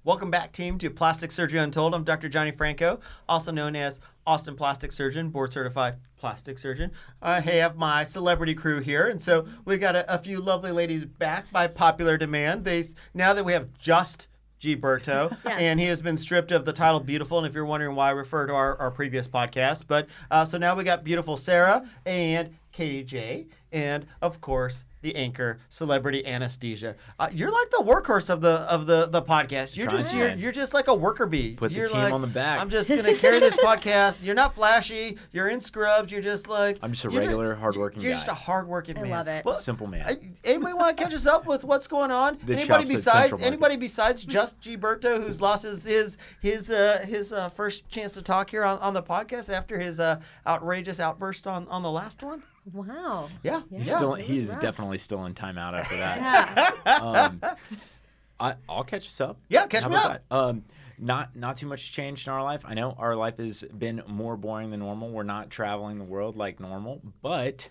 Welcome back, team, to Plastic Surgery Untold. I'm Dr. Johnny Franco, also known as Austin Plastic Surgeon, board-certified plastic surgeon. I have my celebrity crew here, and so we got a few lovely ladies back by popular demand. Now that we have just Gilberto, and he has been stripped of the title Beautiful, and if you're wondering why, I refer to our previous podcast. But so now we got beautiful Sarah and Katie J, and of course, the anchor, Celebrity Anesthesia. You're like the workhorse of the podcast. You're just like a worker bee. Put you're the team like, on the back. I'm just gonna carry this podcast. You're not flashy. You're in scrubs. You're just like I'm just a regular, hardworking guy. You're just a hardworking man. I love it. Well, simple man. Anybody want to catch us up with what's going on? Anybody besides just Gilberto, who's lost his first chance to talk here on the podcast after his outrageous outburst on the last one? Wow. Yeah. He is definitely still in timeout after that. I'll catch us up. Yeah, catch me up. Not too much changed in our life. I know our life has been more boring than normal. We're not traveling the world like normal, but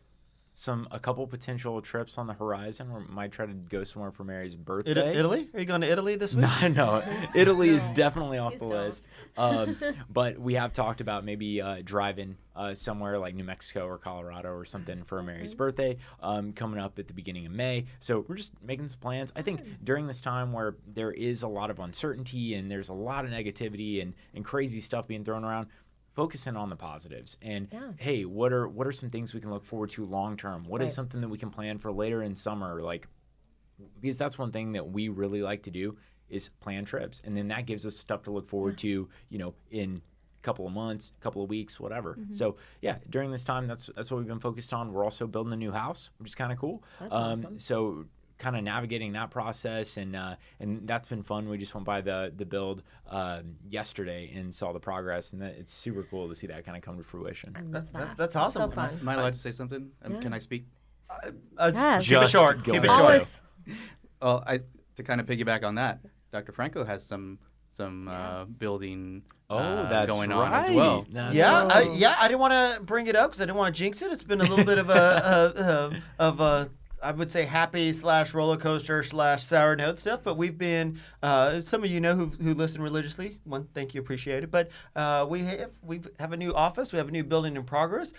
a couple potential trips on the horizon. We might try to go somewhere for Mary's birthday. Italy? Are you going to Italy this week? No. Italy is definitely off the list. But we have talked about maybe driving somewhere like New Mexico or Colorado or something for Mary's birthday coming up at the beginning of May. So we're just making some plans. I think during this time where there is a lot of uncertainty and there's a lot of negativity and crazy stuff being thrown around, focusing on the positives and hey, what are some things we can look forward to long term? What is something that we can plan for later in summer? Like, because that's one thing that we really like to do is plan trips, and then that gives us stuff to look forward to, in a couple of months, couple of weeks, whatever. So during this time, that's what we've been focused on. We're also building a new house, which is kind of cool. That's awesome. So kind of navigating that process, and that's been fun. We just went by the build yesterday and saw the progress, and it's super cool to see that kind of come to fruition. I love that. That's awesome. So fun. Am I allowed to say something? Can I speak? Yes. Keep it short. Go Keep it ahead. short. Always. Well, to kind of piggyback on that, Dr. Franco has some building that's going on as well. That's I didn't want to bring it up because I didn't want to jinx it. It's been a little bit of a I would say happy / roller coaster / sour note stuff, but we've been some of you know who listen religiously. One, thank you, appreciate it. But we have a new office. We have a new building in progress.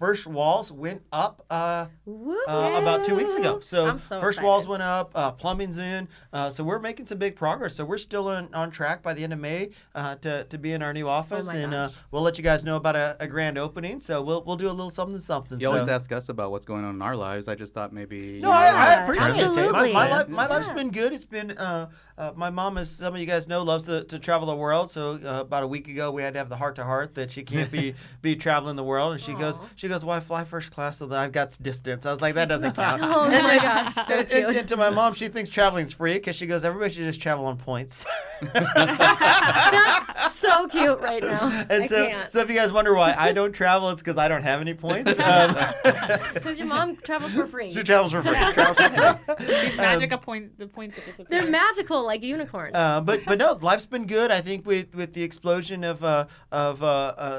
First walls went up about 2 weeks ago. So I'm so first excited. walls went up. Plumbing's in. So we're making some big progress. So we're still on track by the end of May to be in our new office, and we'll let you guys know about a grand opening. So we'll do a little something. You always ask us about what's going on in our lives. I just thought maybe. No, I appreciate it. Absolutely. My life's been good. It's been my mom, as some of you guys know, loves to travel the world. So about a week ago, we had to have the heart-to-heart that she can't be traveling the world, and she goes, why fly first class so that I've got distance? I was like, that doesn't count. Oh my gosh, so cute. And to my mom, she thinks traveling's free because she goes, everybody should just travel on points. That's so cute right now. And I so can't. if you guys wonder why I don't travel, it's because I don't have any points. Because your mom travels for free. She travels for free. Magic of the points that disappear. They're magical like unicorns. But no, life's been good. I think with the explosion of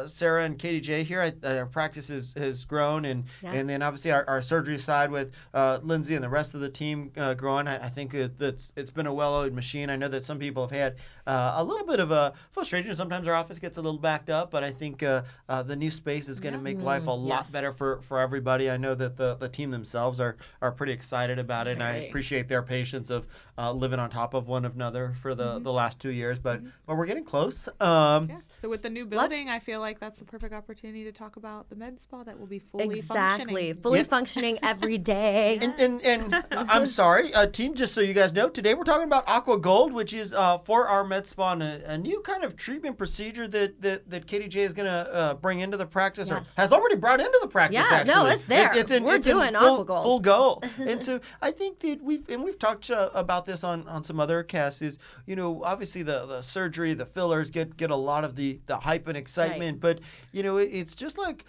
Sarah and Katie J here, our practice has grown, and then obviously our surgery side with Lindsay and the rest of the team growing. I think it's been a well-oiled machine. I know that some people have had a little bit of a frustration. Sometimes our office gets a little backed up, but I think the new space is going to make life a lot better for everybody. I know that the team themselves are pretty excited about it, and I appreciate their patience of living on top of one another for the last 2 years. But we're getting close. So with the new building, I feel like that's the perfect opportunity to talk about the med spa that will be fully functioning. Fully functioning every day. And I'm sorry, team, just so you guys know, today we're talking about AquaGold, which is for our med spa, a new kind of treatment procedure that Katie J is going to bring into the practice, or has already brought into the practice. Yeah, actually. no, it's there. We're doing AquaGold. Full go. And so I think that we've talked about this on some other casts. Is obviously the surgery, the fillers get a lot of the hype and excitement, but it's just like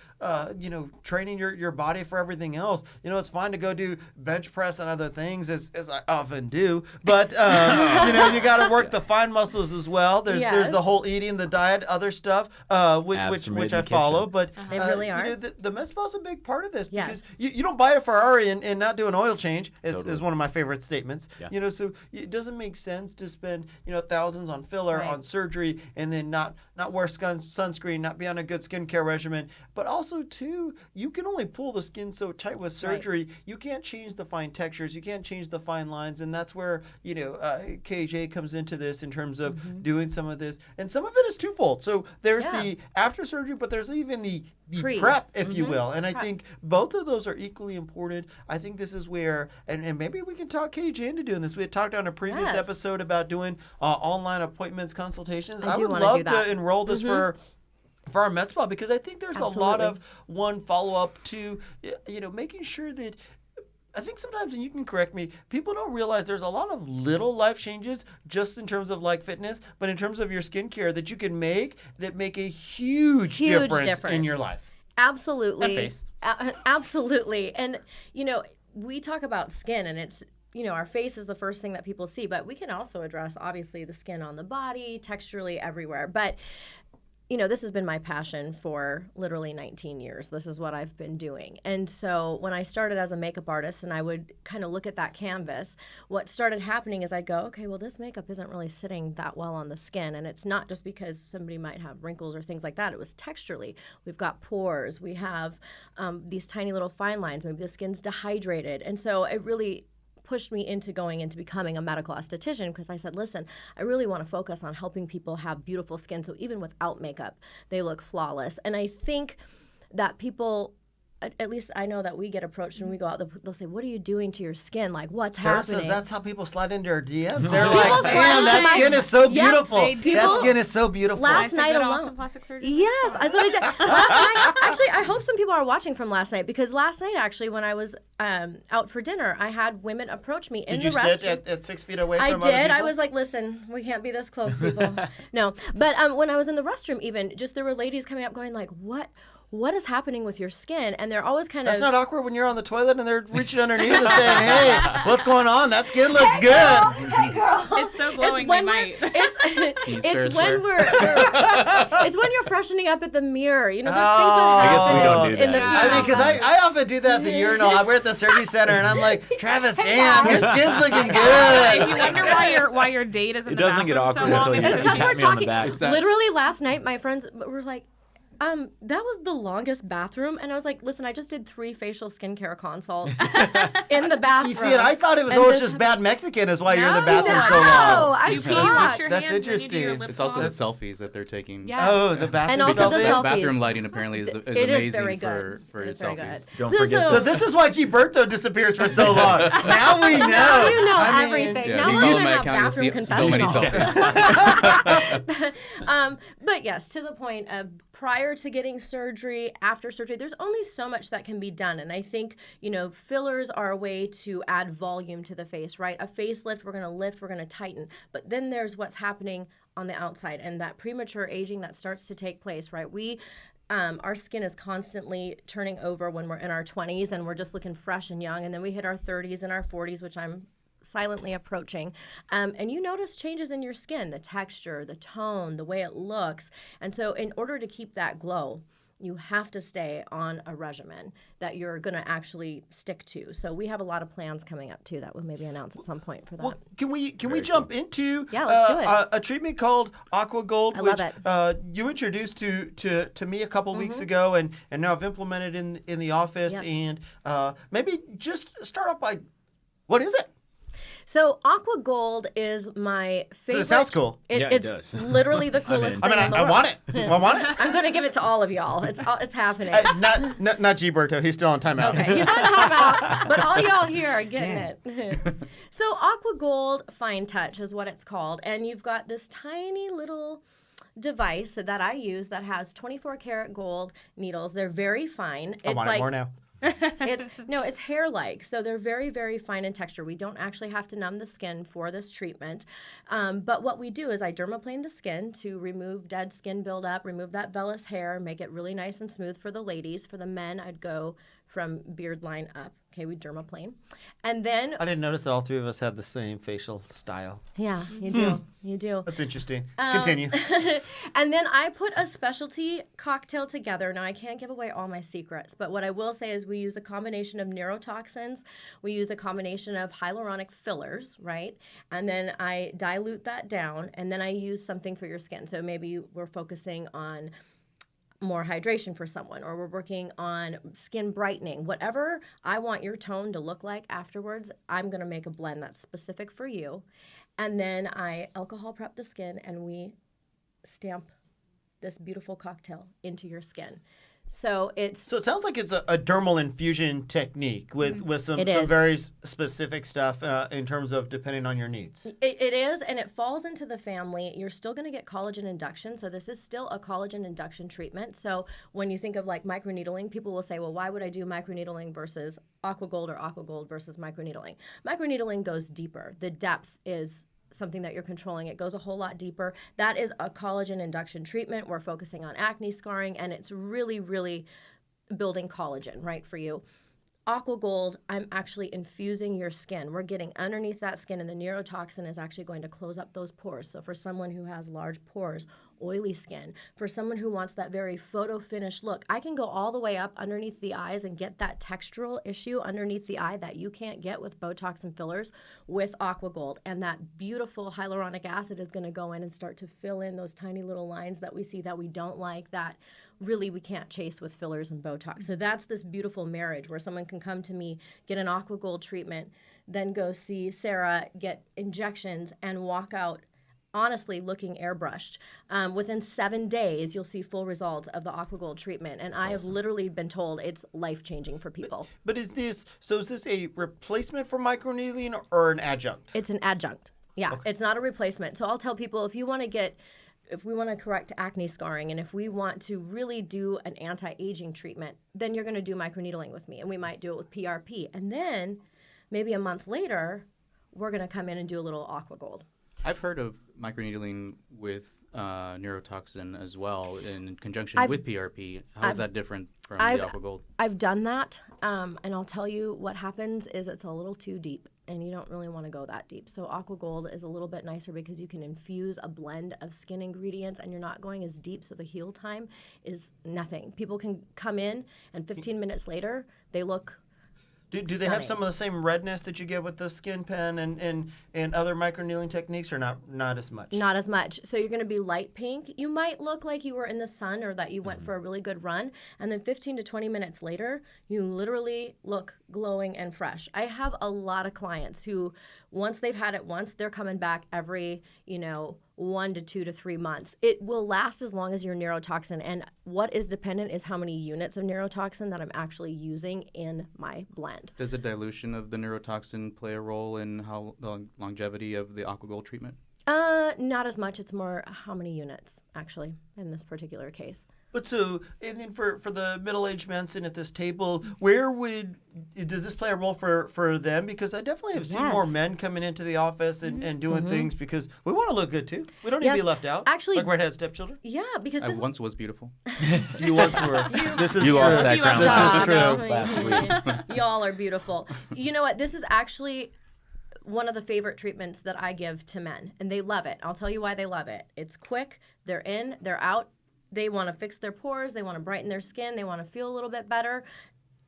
training your body for everything else. It's fine to go do bench press and other things as I often do, but you got to work the fine muscles as well. There's the whole eating, the diet, other stuff, which I follow. But they really are. The med spa is a big part of this because you don't buy a Ferrari and not do an oil change. Is one of my favorite statements. So it doesn't make sense sense to spend, thousands on filler, on surgery, and then not wear sunscreen, not be on a good skincare regimen. But also, too, you can only pull the skin so tight with surgery. Right. You can't change the fine textures. You can't change the fine lines. And that's where, KJ comes into this in terms of doing some of this. And some of it is twofold. So there's the after surgery, but there's even the prep, if you will. And I think both of those are equally important. I think this is where, and maybe we can talk KJ into doing this. We had talked on a previous episode about doing online appointments, consultations. I would love to enroll this for our med spa, because I think there's a lot of follow-up to, making sure that, I think sometimes, and you can correct me, people don't realize there's a lot of little life changes just in terms of like fitness, but in terms of your skincare that you can make that make a huge difference in your life. Absolutely. And face. Absolutely. And, we talk about skin, and it's, our face is the first thing that people see, but we can also address, obviously, the skin on the body, texturally, everywhere. But this has been my passion for literally 19 years. This is what I've been doing. And so when I started as a makeup artist and I would kind of look at that canvas, what started happening is I'd go, okay, well, this makeup isn't really sitting that well on the skin. And it's not just because somebody might have wrinkles or things like that. It was texturally. We've got pores. We have these tiny little fine lines. Maybe the skin's dehydrated. And so it really pushed me into going into becoming a medical esthetician, because I said, listen, I really want to focus on helping people have beautiful skin, so even without makeup, they look flawless. And I think that people, at least I know that we get approached when we go out, they'll say, what are you doing to your skin? Like, what's Sarah happening? Says that's how people slide into her DM. They're like, damn, that skin is so beautiful. That skin is so beautiful. Last night alone. Plastic surgery. Yes, that's what I did. Last night, actually, I hope some people are watching from last night, because last night, actually, when I was out for dinner, I had women approach me in the restroom. Did you sit at 6 feet away from other people? I did. I was like, listen, we can't be this close, people. No. But when I was in the restroom, even, just there were ladies coming up going like, what is happening with your skin? And they're always kind of... That's not awkward when you're on the toilet and they're reaching underneath and saying, hey, what's going on? That skin looks good. Hey, girl. It's so glowing, they might. It's when you're freshening up at the mirror. There's things that I guess we don't do that. in the I mean, because I often do that at the urinal. We're at the surgery center, and I'm like, Travis, damn, your skin's looking If you good. wonder why your date is in the doesn't get bathroom awkward so long, until you it's because pat we're me on the talking. back. Literally last night, my friends were like, that was the longest bathroom. And I was like, listen, I just did 3 facial skincare consults in the bathroom. You see it? I thought it was always just bad Mexican is why you're in the bathroom so long. No, I you talked. your That's hands and you do your interesting. lip It's also the gloss. selfies that they're taking. Yes. Oh, the bathroom And also the selfie? selfies. Bathroom lighting apparently is It amazing is very good. for It is very selfies. good. Don't forget. So this is why Gilberto disappears for so long. Now we know. Now you know I mean, everything. Yeah, Now you we're follow going to my have account, bathroom you'll see so many confessionals. But yes, to the point of prior to getting surgery, after surgery, there's only so much that can be done. And I think, fillers are a way to add volume to the face, right? A facelift, we're going to lift, we're going to tighten. But then there's what's happening on the outside and that premature aging that starts to take place, right? Our skin is constantly turning over when we're in our 20s and we're just looking fresh and young. And then we hit our 30s and our 40s, which I'm silently approaching. And you notice changes in your skin, the texture, the tone, the way it looks. And so in order to keep that glow, you have to stay on a regimen that you're going to actually stick to. So we have a lot of plans coming up too that we'll maybe announce at some point for that. Well, can we jump into let's do it. A treatment called AquaGold, I which love it. You introduced to me a couple weeks ago, and now I've implemented in the office. Yes. And maybe just start off by, what is it? So AquaGold is my favorite. It sounds cool. Yeah, it does. It's literally the coolest thing in the I world. want it. I want it. I'm going to give it to all of y'all. It's happening. Not Gilberto. He's still on timeout. Okay, he's on timeout, but all y'all here are getting it. So AquaGold Fine Touch is what it's called, and you've got this tiny little device that I use that has 24 karat gold needles. They're very fine. I want it more now. It's hair-like, so they're very, very fine in texture. We don't actually have to numb the skin for this treatment, but what we do is I dermaplane the skin to remove dead skin buildup, remove that vellus hair, make it really nice and smooth for the ladies. For the men, I'd go from beard line up. Okay, we dermaplane. And then I didn't notice that all three of us had the same facial style. yeah, you do. You do. That's interesting. Continue. And then I put a specialty cocktail together. Now, I can't give away all my secrets, but what I will say is we use a combination of neurotoxins. We use a combination of hyaluronic fillers, right? And then I dilute that down, and then I use something for your skin. So maybe we're focusing on more hydration for someone, or we're working on skin brightening. Whatever I want your tone to look like afterwards, I'm going to make a blend that's specific for you. And then I alcohol prep the skin, and we stamp this beautiful cocktail into your skin. So it sounds like it's a dermal infusion technique with some very specific stuff in terms of depending on your needs. It is, and it falls into the family. You're still going to get collagen induction, so this is still a collagen induction treatment. So when you think of like microneedling, people will say, well, why would I do microneedling versus AquaGold, or AquaGold versus microneedling? Microneedling goes deeper. The depth is something that you're controlling. It goes a whole lot deeper. That is a collagen induction treatment. We're focusing on acne scarring, and it's really, really building collagen, right, for you. AquaGold, I'm actually infusing your skin. We're getting underneath that skin, and the neurotoxin is actually going to close up those pores. So for someone who has large pores, oily skin, for someone who wants that very photo finish look, I can go all the way up underneath the eyes and get that textural issue underneath the eye that you can't get with Botox and fillers with AquaGold. And that beautiful hyaluronic acid is going to go in and start to fill in those tiny little lines that we see that we don't like, that really we can't chase with fillers and Botox. So that's this beautiful marriage where someone can come to me, get an AquaGold treatment, then go see Sarah, get injections, and walk out honestly looking airbrushed. Within 7 days, you'll see full results of the AquaGold treatment. And I have literally been told it's life-changing for people. But is this a replacement for microneedling or an adjunct? It's an adjunct. Yeah, okay. It's not a replacement. So I'll tell people, if we want to correct acne scarring, and if we want to really do an anti-aging treatment, then you're going to do microneedling with me, and we might do it with PRP. And then maybe a month later, we're going to come in and do a little AquaGold. I've heard of microneedling with neurotoxin as well in conjunction with PRP. How is that different from the AquaGold? I've done that, and I'll tell you what happens is it's a little too deep, and you don't really want to go that deep. So AquaGold is a little bit nicer because you can infuse a blend of skin ingredients, and you're not going as deep, so the heal time is nothing. People can come in, and 15 minutes later, they look Do they have some of the same redness that you get with the skin pen and other microneedling techniques, or not as much? Not as much. So you're going to be light pink. You might look like you were in the sun or that you went for a really good run, and then 15 to 20 minutes later, you literally look glowing and fresh. I have a lot of clients who, once they've had it once, they're coming back every, 1 to 2 to 3 months. It will last as long as your neurotoxin, and what is dependent is how many units of neurotoxin that I'm actually using in my blend. Does the dilution of the neurotoxin play a role in how the longevity of the AquaGold treatment? Not as much. It's more how many units, actually, in this particular case. But and then for the middle-aged men sitting at this table, does this play a role for them? Because I definitely have seen more men coming into the office and doing things because we want to look good too. We don't need to be left out. Actually, like redhead stepchildren. Yeah, because I once was beautiful. You once were. This is you true. lost that ground. This is true. Last week. Y'all are beautiful. You know what? This is actually one of the favorite treatments that I give to men, and they love it. I'll tell you why they love it. It's quick. They're in. They're out. They want to fix their pores. They want to brighten their skin. They want to feel a little bit better.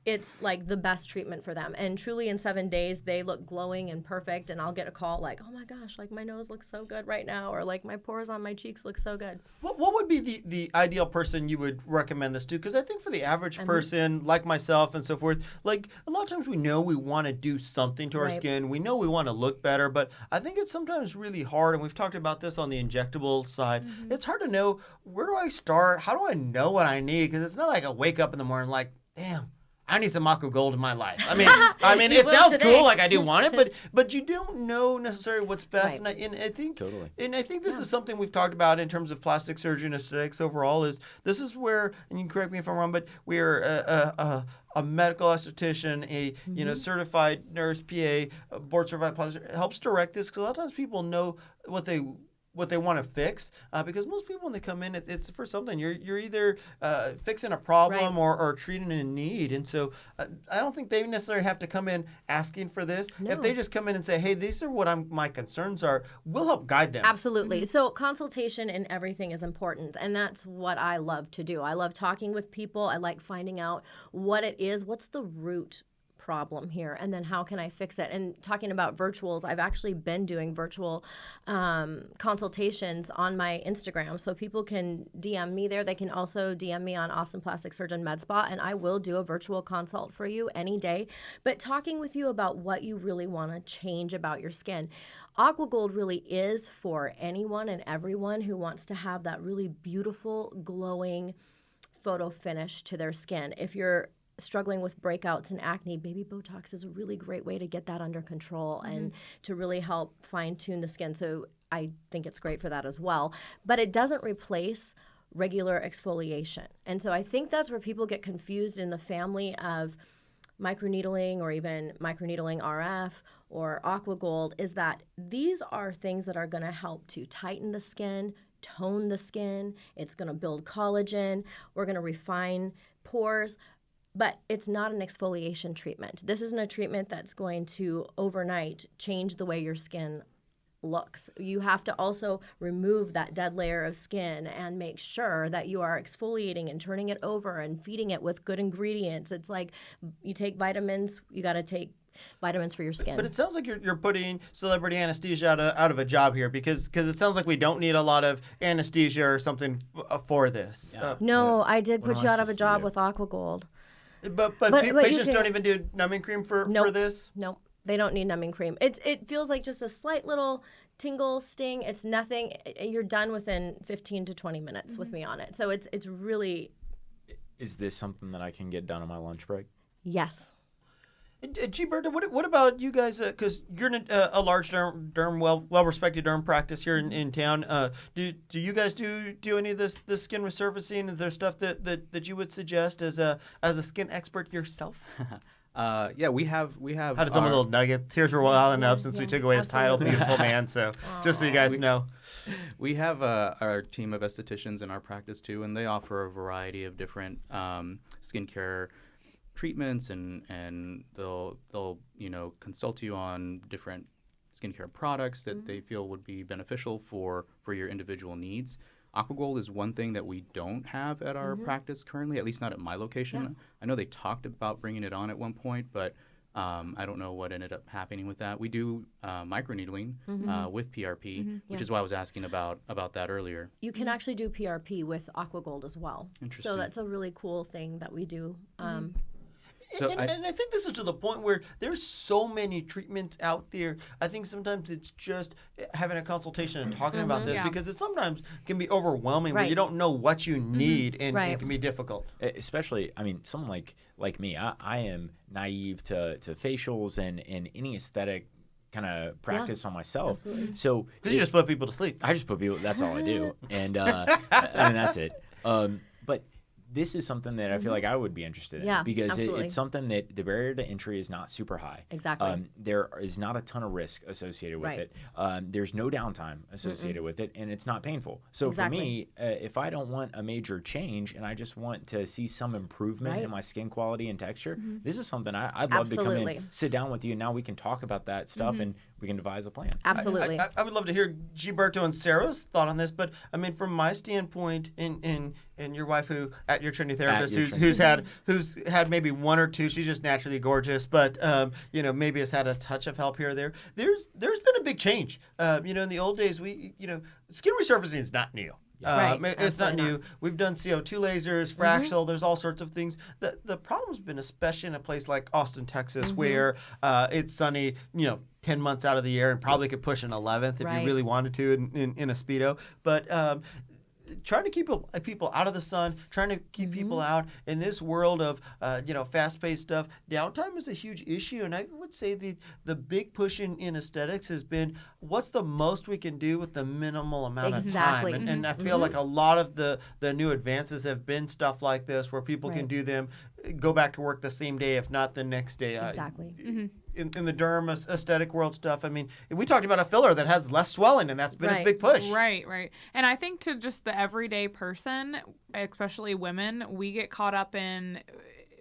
It's like the best treatment for them. And truly in 7 days, they look glowing and perfect. And I'll get a call like, oh my gosh, like my nose looks so good right now. Or like my pores on my cheeks look so good. What would be the ideal person you would recommend this to? Because I think for the average person, like myself and so forth, like a lot of times we know we want to do something to our skin. We know we want to look better. But I think it's sometimes really hard. And we've talked about this on the injectable side. It's hard to know, where do I start? How do I know what I need? Because it's not like I wake up in the morning like, damn, I need some AquaGold in my life. I mean, it sounds cool, like I do want it, but you don't know necessarily what's best. Right. And I think, totally. And I think this is something we've talked about in terms of plastic surgery and aesthetics overall. This is where, and you can correct me if I'm wrong, but we're a medical esthetician, a certified nurse, PA, board certified plastic helps direct this, because a lot of times people know what they what they want to fix, because most people when they come in, it's for something. You're either fixing a problem or treating a need, and so I don't think they necessarily have to come in asking for this. No. If they just come in and say, "Hey, these are what my concerns are," we'll help guide them. Absolutely. So consultation in everything is important, and that's what I love to do. I love talking with people. I like finding out what it is, what's the root problem here, and then how can I fix it. And talking about virtuals, I've actually been doing virtual consultations on my Instagram, so people can DM me there. They can also DM me on Austin Plastic Surgeon Med Spa, and I will do a virtual consult for you any day. But talking with you about what you really want to change about your skin. AquaGold really is for anyone and everyone who wants to have that really beautiful, glowing photo finish to their skin. If you're struggling with breakouts and acne, baby Botox is a really great way to get that under control and to really help fine-tune the skin. So I think it's great for that as well. But it doesn't replace regular exfoliation. And so I think that's where people get confused in the family of microneedling or even microneedling RF or AquaGold, is that these are things that are going to help to tighten the skin, tone the skin. It's going to build collagen. We're going to refine pores. But it's not an exfoliation treatment. This isn't a treatment that's going to overnight change the way your skin looks. You have to also remove that dead layer of skin and make sure that you are exfoliating and turning it over and feeding it with good ingredients. It's like you take vitamins, you got to take vitamins for your skin. But it sounds like you're putting celebrity anesthesia out of a job here, because it sounds like we don't need a lot of anesthesia or something for this. Yeah. No, I did put you out of a job with AquaGold. But patients don't even do numbing cream for this? Nope. They don't need numbing cream. It feels like just a slight little tingle, sting. It's nothing. You're done within 15 to 20 minutes with me on it. So it's really... Is this something that I can get done on my lunch break? Yes. Gilberto, what about you guys? Because you're in a large well-respected derm practice here in town. Do you guys do any of this skin resurfacing? Is there stuff that you would suggest as a skin expert yourself? Yeah, we have. How to throw a little nugget. Here's where we're wilding up since we took away his title, beautiful man. So just so you guys know, we have our team of estheticians in our practice too, and they offer a variety of different skincare treatments, and they'll consult you on different skincare products that they feel would be beneficial for your individual needs. AquaGold is one thing that we don't have at our practice currently, at least not at my location. Yeah. I know they talked about bringing it on at one point, but I don't know what ended up happening with that. We do microneedling with PRP, which is why I was asking about that earlier. You can actually do PRP with AquaGold as well. Interesting. So that's a really cool thing that we do. And I think this is to the point where there's so many treatments out there. I think sometimes it's just having a consultation and talking about this, because it sometimes can be overwhelming where you don't know what you need, and it can be difficult. Especially, I mean, someone like me, I am naive to facials and any aesthetic kind of practice on myself. Absolutely. So you just put people to sleep. I just put people. That's all I do, and I mean that's it. But this is something that I feel like I would be interested in, because it's something that the barrier to entry is not super high. Exactly. There is not a ton of risk associated with it. There's no downtime associated with it, and it's not painful. So for me, if I don't want a major change and I just want to see some improvement in my skin quality and texture, this is something I'd love to come in, sit down with you, and now we can talk about that stuff and we can devise a plan. Absolutely. I would love to hear Gilberto and Sarah's thought on this, but I mean, from my standpoint, and your wife, who at your Trinity therapist, who's had maybe one or two, she's just naturally gorgeous, but maybe has had a touch of help here or there. There's been a big change. In the old days, skin resurfacing is not new. It's not new. We've done CO2 lasers, Fraxel. There's all sorts of things. The problem's been, especially in a place like Austin, Texas, where it's sunny, 10 months out of the year, and probably could push an 11th if you really wanted to in a Speedo. But trying to keep people out of the sun, trying to keep people out in this world of fast-paced stuff. Downtime is a huge issue, and I would say the big push in aesthetics has been what's the most we can do with the minimal amount of time. And I feel like a lot of the new advances have been stuff like this, where people can do them, go back to work the same day, if not the next day. Exactly. in the derm aesthetic world stuff. I mean, we talked about a filler that has less swelling, and that's been his big push. Right. And I think to just the everyday person, especially women, we get caught up in.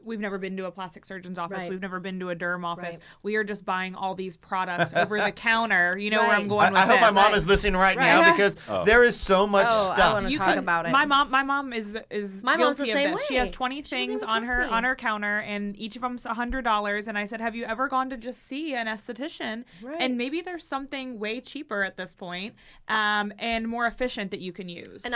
We've never been to a plastic surgeon's office. We've never been to a derm office. We are just buying all these products over the counter. You know where I'm going with this. I hope my mom is listening right now because there is so much stuff. I want to talk about it. My mom is my mom's the guilty same of this. way. She has 20 things on her counter, and each of them's $100. And I said, have you ever gone to just see an esthetician? And maybe there's something way cheaper at this point, and more efficient that you can use. And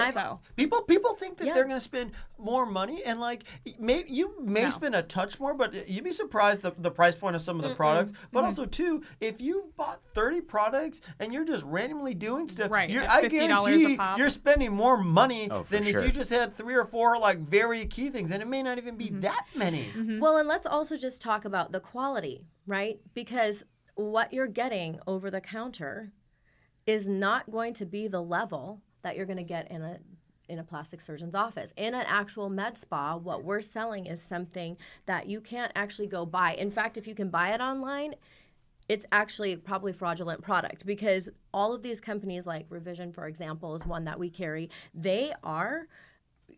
people think that they're going to spend more money, and like you may spend a touch more, but you'd be surprised the price point of some of the products. But also too, if you bought 30 products and you're just randomly doing stuff, I guarantee you're spending more money than if you just had 3 or 4 like very key things, and it may not even be that many. Well, and let's also just talk about the quality, right? Because what you're getting over the counter is not going to be the level that you're going to get in a plastic surgeon's office. In an actual med spa, what we're selling is something that you can't actually go buy. In fact, if you can buy it online, it's actually probably fraudulent product, because all of these companies, like Revision, for example, is one that we carry. They are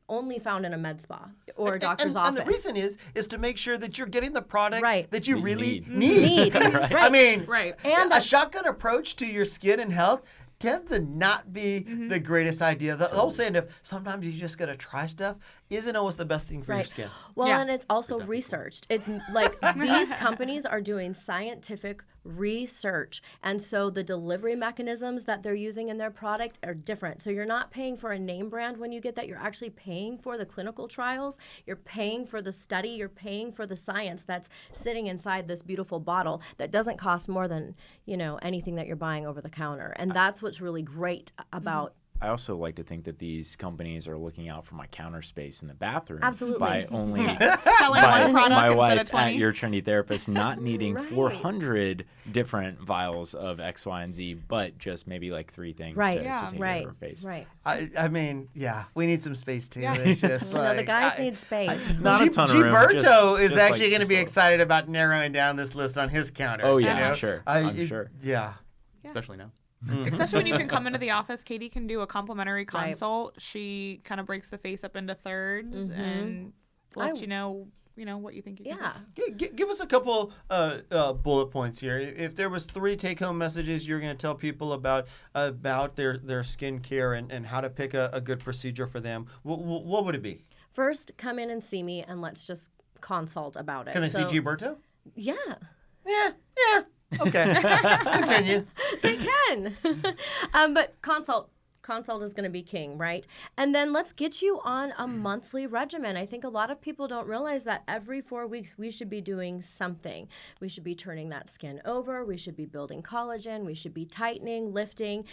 only found in a med spa or a doctor's office. And the reason is to make sure that you're getting the product that you really need. I mean, and a shotgun approach to your skin and health tends to not be the greatest idea. The whole saying of sometimes you just got to try stuff isn't always the best thing for your skin. Well, and it's also researched. It's like these companies are doing scientific research. And so the delivery mechanisms that they're using in their product are different. So you're not paying for a name brand when you get that. You're actually paying for the clinical trials. You're paying for the study. You're paying for the science that's sitting inside this beautiful bottle that doesn't cost more than, anything that you're buying over the counter. And that's what's really great about I also like to think that these companies are looking out for my counter space in the bathroom. Absolutely. By only selling one product my instead wife of 20. at Your Trendy Therapist not needing 400 different vials of X, Y, and Z, but just maybe like 3 things to take care of her face. Right. I mean, we need some space too. It's just the guys need space. Not a ton of room. Gilberto is actually going to be excited about narrowing down this list on his counter. Oh yeah, I'm sure. I'm sure. Yeah. Especially now. Especially when you can come into the office. Katie can do a complimentary consult. She kind of breaks the face up into thirds and lets you know what you think you can do. Give us a couple bullet points here. If there was 3 take-home messages you're going to tell people about their skincare and how to pick a good procedure for them, what would it be? First, come in and see me, and let's just consult about it. Can they see Gilberto? Yeah. Yeah. Okay. Continue. They can. But consult is going to be king, right? And then let's get you on a monthly regimen. I think a lot of people don't realize that every 4 weeks we should be doing something. We should be turning that skin over. We should be building collagen. We should be tightening, lifting.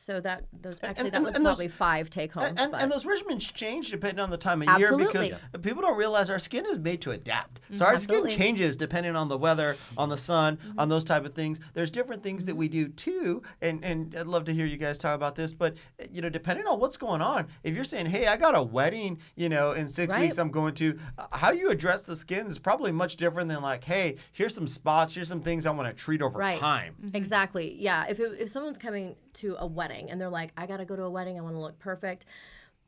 So that was probably 5 take-homes. And those regimens change depending on the time of year, because people don't realize our skin is made to adapt. So our skin changes depending on the weather, on the sun, on those type of things. There's different things that we do too, and I'd love to hear you guys talk about this. But depending on what's going on, if you're saying, hey, I got a wedding, in 6 weeks I'm going to, how you address the skin is probably much different than like, hey, here's some spots, here's some things I want to treat over time. Exactly. Yeah. If someone's coming to a wedding and they're like, I got to go to a wedding, I want to look perfect,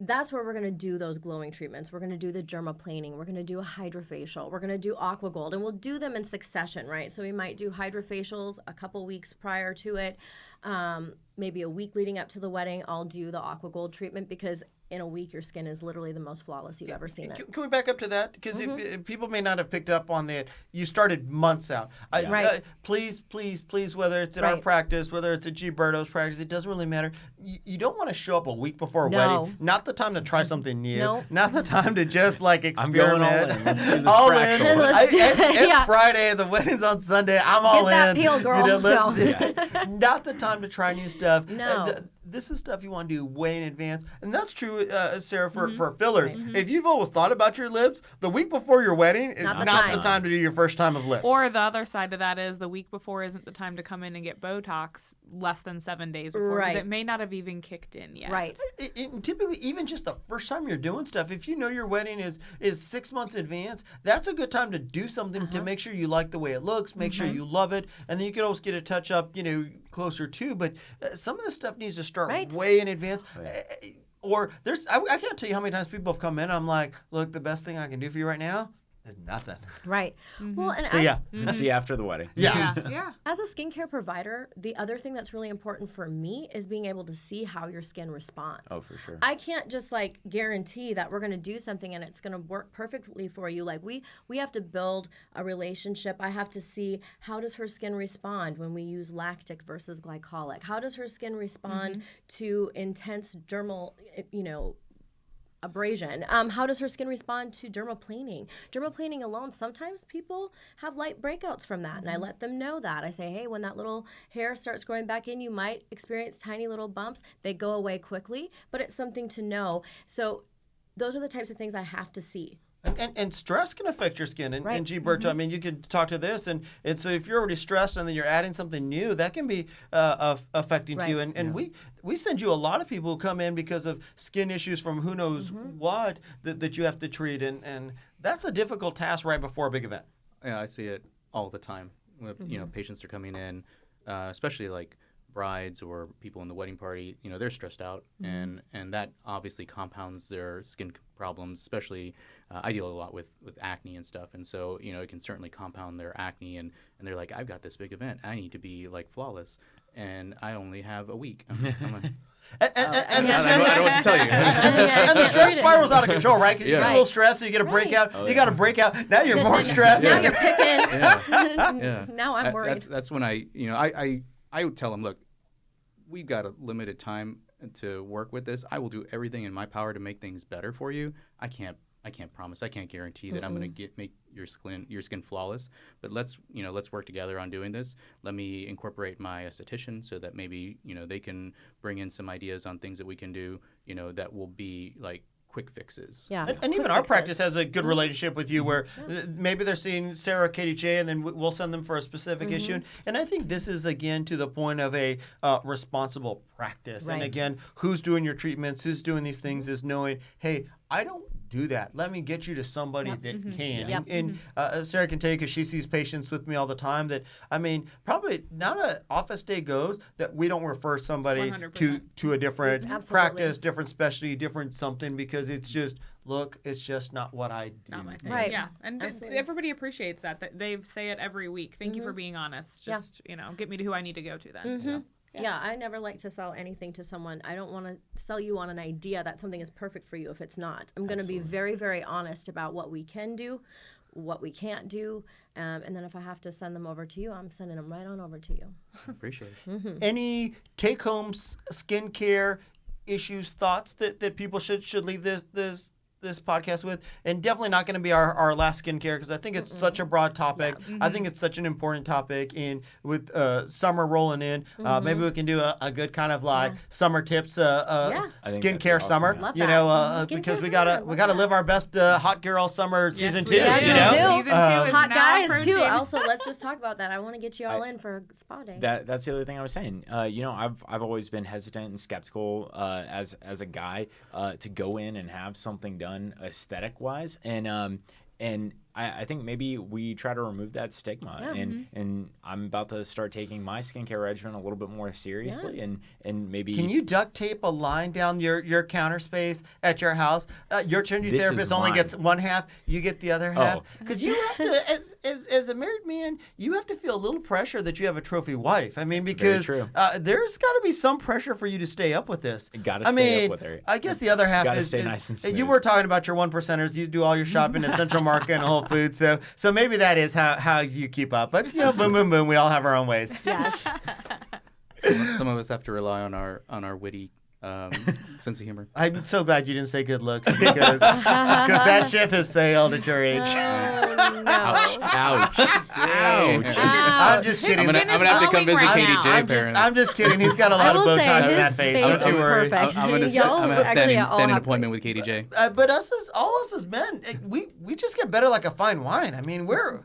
that's where we're going to do those glowing treatments. We're going to do the dermaplaning. We're going to do a hydrofacial. We're going to do AquaGold, and we'll do them in succession, right? So we might do hydrofacials a couple weeks prior to it. Maybe a week leading up to the wedding, I'll do the AquaGold treatment, because in a week, your skin is literally the most flawless you've ever seen it. Can we back up to that? Because if people may not have picked up on that, you started months out. Please, whether it's in our practice, whether it's at Gilberto's practice, it doesn't really matter. You don't want to show up a week before a wedding. Not the time to try something new. No. Not the time to just like experiment. I'm going all in. Let's do this fractional. It's Friday. The wedding's on Sunday. I'm all in. Get that peel, girl. Not the time to try new stuff. No. this is stuff you want to do way in advance. And that's true, Sarah, for fillers. If you've always thought about your lips, the week before your wedding is not the time to do your first time of lips. Or the other side of that is the week before isn't the time to come in and get Botox less than 7 days before. Because it may not have even kicked in yet. Right. Typically, even just the first time you're doing stuff, if you know your wedding is 6 months in advance, that's a good time to do something to make sure you like the way it looks, make sure you love it, and then you can always get a touch up, closer to. But some of this stuff needs to start way in advance. Or I can't tell you how many times people have come in. I'm like, look, the best thing I can do for you right now is nothing. Right. Well, and see you after the wedding. Yeah. As a skincare provider, the other thing that's really important for me is being able to see how your skin responds. Oh, for sure. I can't just guarantee that we're going to do something and it's going to work perfectly for you. Like we have to build a relationship. I have to see, how does her skin respond when we use lactic versus glycolic? How does her skin respond to intense dermal, abrasion? How does her skin respond to dermaplaning? Dermaplaning alone, sometimes people have light breakouts from that, and I let them know that. I say, hey, when that little hair starts growing back in, you might experience tiny little bumps. They go away quickly, but it's something to know. So those are the types of things I have to see. And stress can affect your skin. And Gilberto, I mean, you can talk to this. And so if you're already stressed and then you're adding something new, that can be affecting to you. And we send you a lot of people who come in because of skin issues from who knows what that you have to treat. And that's a difficult task right before a big event. Yeah, I see it all the time. Patients are coming in, especially like brides or people in the wedding party, they're stressed out, and that obviously compounds their skin problems, especially I deal a lot with acne and stuff, and so it can certainly compound their acne, and they're like, I've got this big event, I need to be flawless, and I only have a week. I'm like, and I don't know what to tell you. And the stress spirals out of control, right? Because you get a little stress, so you get a breakout. You got a breakout. Now you're more stressed. Now you're picking. Now I'm worried. That's when I would tell them, look, we've got a limited time to work with this. I will do everything in my power to make things better for you. I can't promise. I can't guarantee that I'm going to make your skin flawless. But let's work together on doing this. Let me incorporate my esthetician so that maybe they can bring in some ideas on things that we can do. That will be quick fixes. Yeah. And even our practice has a good relationship with you where maybe they're seeing Sarah, Katie J, and then we'll send them for a specific issue. And I think this is, again, to the point of a responsible practice. Right. And again, who's doing your treatments, who's doing these things is knowing, hey, I don't do that. Let me get you to somebody that can. Yep. And Sarah can tell you, because she sees patients with me all the time, that, I mean, probably not an office day goes that we don't refer somebody 100%. to a different practice, different specialty, different something, because it's just, look, it's just not what I do. Not my thing. Right. Yeah. And everybody appreciates that. They say it every week. Thank you for being honest. Just, get me to who I need to go to then. So. Yeah, I never like to sell anything to someone. I don't want to sell you on an idea that something is perfect for you if it's not. I'm going to be very, very honest about what we can do, what we can't do, and then if I have to send them over to you, I'm sending them right on over to you. Appreciate it. Any take-home skincare issues, thoughts that people should leave this podcast with? And definitely not going to be our last skincare, because I think it's such a broad topic. I think it's such an important topic. And with summer rolling in, maybe we can do a good kind of summer tips, skincare summer. Love Because we gotta live our best hot girl summer season 2. Yes, we do. Season 2 is hot now guys approaching. too. Also, let's just talk about that. I want to get you all in for spa day. That's the other thing I was saying. I've always been hesitant and skeptical as a guy to go in and have something done aesthetic wise, and I think maybe we try to remove that stigma, and I'm about to start taking my skincare regimen a little bit more seriously, and maybe. Can you duct tape a line down your counter space at your house? Your trendy therapist only gets one half, you get the other half, because you have to, as a married man, you have to feel a little pressure that you have a trophy wife. I mean, because there's got to be some pressure for you to stay up with this. Got to stay up with her. I guess the other half gotta is stay nice and smooth. You were talking about your 1%ers. You do all your shopping at Central Market and Whole Foods, so maybe that is how you keep up. But boom, boom, boom. We all have our own ways. Yes. Some of us have to rely on our witty sense of humor. I'm so glad you didn't say good looks because that ship has sailed at your age. Oh, no. Ouch. Dang. I'm just kidding. I'm gonna have to come visit right KDJ. now. Apparently, I'm just kidding. He's got a I lot of will bow say ties in his that face. face Don't is you worry. perfect. I'm gonna Y'all have actually all standing have appointment with KDJ. But all us as men, we just get better like a fine wine. I mean, we're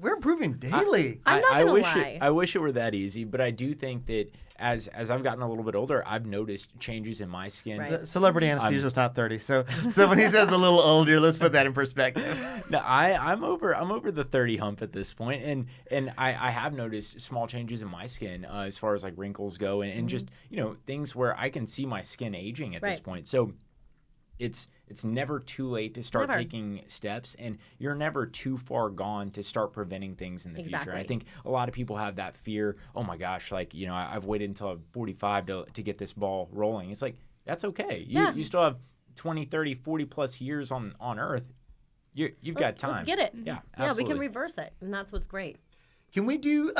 improving daily. I'm not gonna lie. I wish it were that easy, but I do think that as I've gotten a little bit older, I've noticed changes in my skin. Right. Celebrity anesthesia is not 30, so when he says a little older, let's put that in perspective. No, I'm over the 30 hump at this point, and I have noticed small changes in my skin as far as like wrinkles go, and just things where I can see my skin aging at this point. So it's never too late to start taking steps, and you're never too far gone to start preventing things in the future. I think a lot of people have that fear. Oh my gosh, like I've waited until I'm 45 to get this ball rolling. It's like that's okay. You still have 20, 30, 40 plus years on Earth. You've got time. Let's get it. Yeah, absolutely. Yeah, we can reverse it, and that's what's great. Can we do?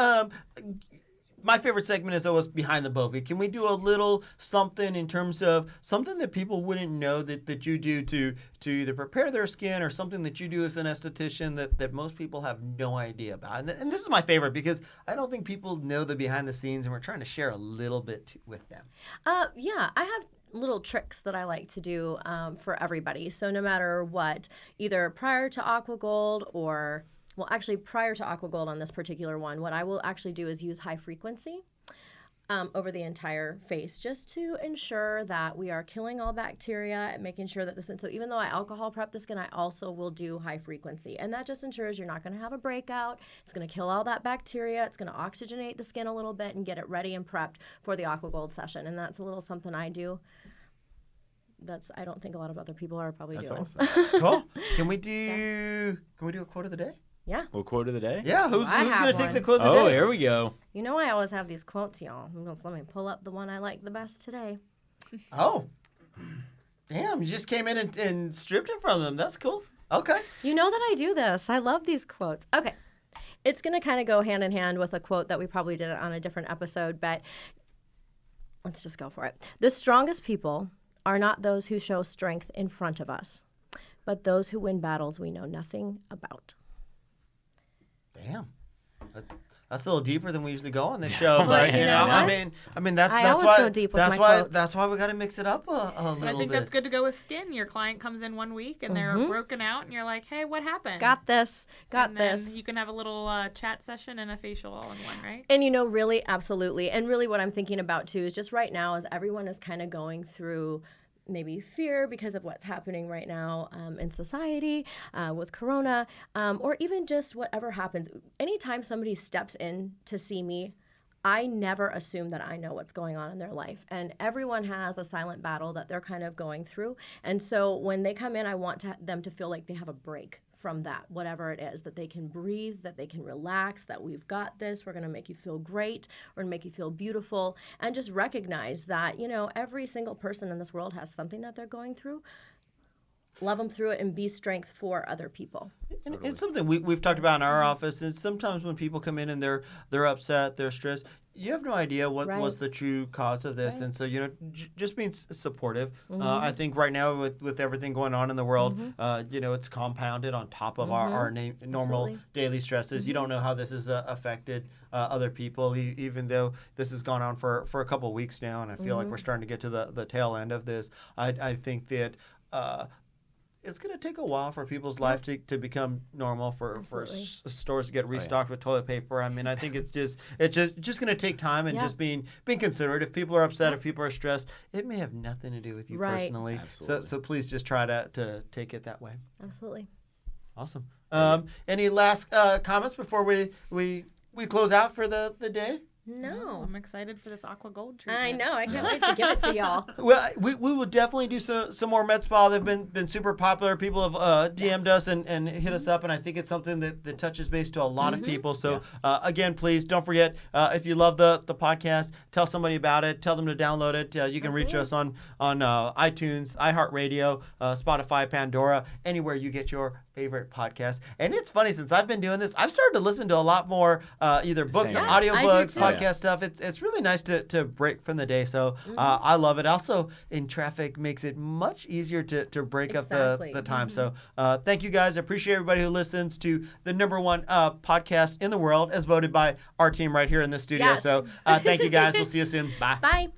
My favorite segment is always Behind the Bovie. Can we do a little something in terms of something that people wouldn't know that you do to either prepare their skin or something that you do as an esthetician that most people have no idea about? And this is my favorite because I don't think people know the behind the scenes, and we're trying to share a little bit with them. Yeah, I have little tricks that I like to do for everybody. So no matter what, either prior to AquaGold or... Well, actually, prior to AquaGold on this particular one, what I will actually do is use high frequency over the entire face just to ensure that we are killing all bacteria and making sure that so even though I alcohol prep the skin, I also will do high frequency. And that just ensures you're not going to have a breakout. It's going to kill all that bacteria. It's going to oxygenate the skin a little bit and get it ready and prepped for the AquaGold session. And that's a little something I do. I don't think a lot of other people are probably doing. Awesome. Cool. Can we do a quote of the day? Yeah. Well, quote of the day? Yeah, who's going to take the quote of the day? Oh, here we go. You know I always have these quotes, y'all. Let me pull up the one I like the best today. Oh. Damn, you just came in and stripped it from them. That's cool. Okay. You know that I do this. I love these quotes. Okay. It's going to kind of go hand in hand with a quote that we probably did on a different episode, but let's just go for it. The strongest people are not those who show strength in front of us, but those who win battles we know nothing about. Damn, that's a little deeper than we usually go on this show. Well, but you know I mean that's why go deep with my quotes. That's why we got to mix it up a little bit. I think that's good to go with skin. Your client comes in 1 week and they're broken out, and you're like, "Hey, what happened?" Got this. And then you can have a little chat session and a facial all in one, right? And really, absolutely. And really, what I'm thinking about too is just right now, as everyone is kind of going through maybe fear because of what's happening right now in society with Corona, or even just whatever happens. Anytime somebody steps in to see me, I never assume that I know what's going on in their life. And everyone has a silent battle that they're kind of going through. And so when they come in, I want them to feel like they have a break from that, whatever it is, that they can breathe, that they can relax, that we've got this, we're going to make you feel great, we're going to make you feel beautiful, and just recognize that, every single person in this world has something that they're going through. Love them through it and be strength for other people. And it's something we've talked about in our office. And sometimes when people come in and they're upset, they're stressed, you have no idea what was the true cause of this. Right. And so, just being supportive. I think right now with everything going on in the world, it's compounded on top of our normal daily stresses. You don't know how this has affected other people, even though this has gone on for a couple of weeks now. And I feel like we're starting to get to the tail end of this. I think that it's going to take a while for people's life to become normal, for stores to get restocked with toilet paper. I mean, I think it's just going to take time and just being considerate. If people are upset, if people are stressed, it may have nothing to do with you personally. Absolutely. So please just try to take it that way. Absolutely. Awesome. Any last comments before we close out for the day? No. I'm excited for this AquaGold treatment. I know. I can't wait to give it to y'all. Well, we will definitely do some more med spa. They've been super popular. People have DM'd us and hit us up, and I think it's something that touches base to a lot of people. So, again, please don't forget, if you love the podcast, tell somebody about it. Tell them to download it. You can reach us on iTunes, iHeartRadio, Spotify, Pandora, anywhere you get your favorite podcasts. And it's funny, since I've been doing this, I've started to listen to a lot more either books Same. or Yeah, audiobooks, too. podcast stuff. It's really nice to break from the day. So I love it. Also, in traffic makes it much easier to break Exactly. up the time. So thank you guys. I appreciate everybody who listens to the #1 podcast in the world as voted by our team right here in the studio. Yes. So thank you guys. We'll see you soon. Bye. Bye.